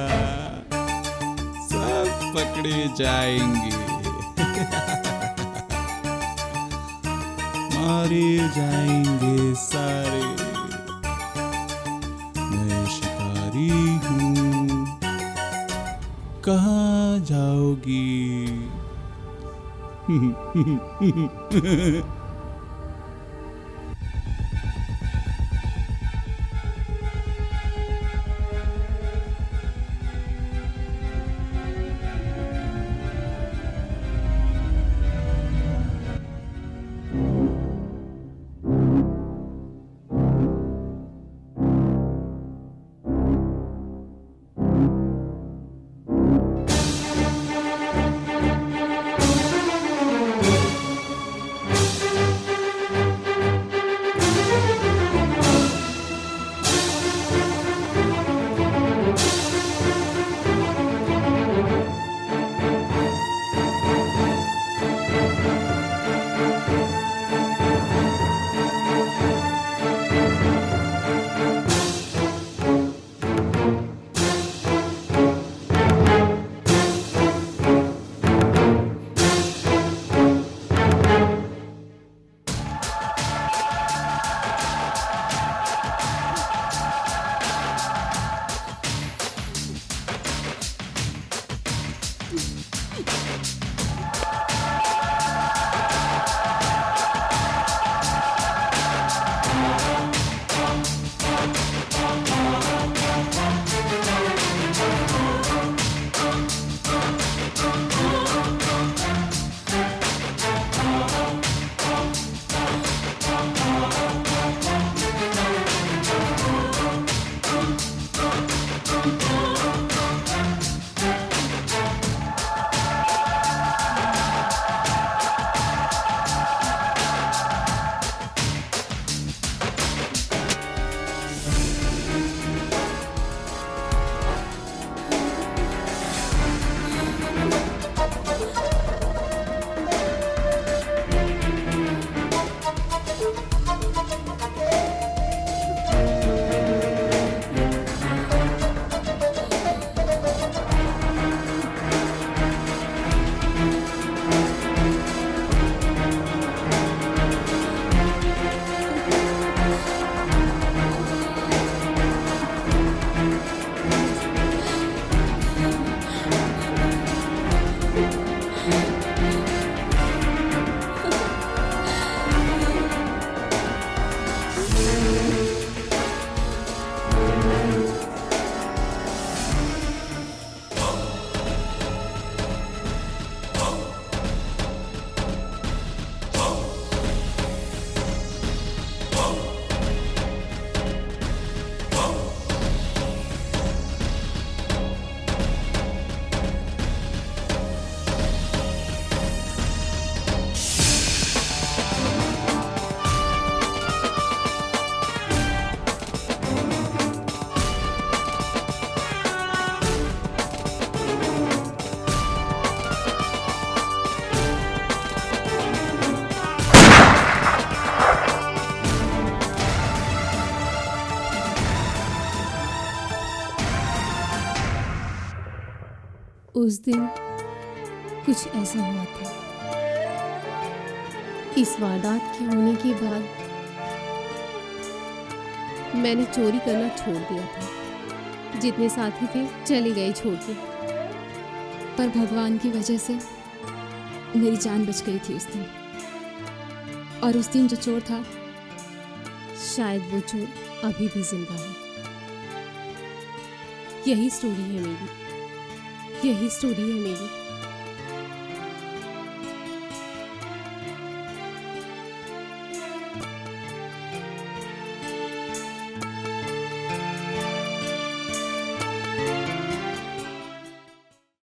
सब पकड़े जाएंगे। मारे जाएंगे सारे। मैं शिकारी हूँ, कहाँ जाओगी? उस दिन कुछ ऐसा हुआ था। इस वारदात के होने के बाद मैंने चोरी करना छोड़ दिया था। जितने साथी थे चले गए छोड़ के। पर भगवान की वजह से मेरी जान बच गई थी उस दिन। और उस दिन जो चोर था, शायद वो चोर अभी भी जिंदा है। यही स्टोरी है मेरी, यही स्टोरी है मेरी।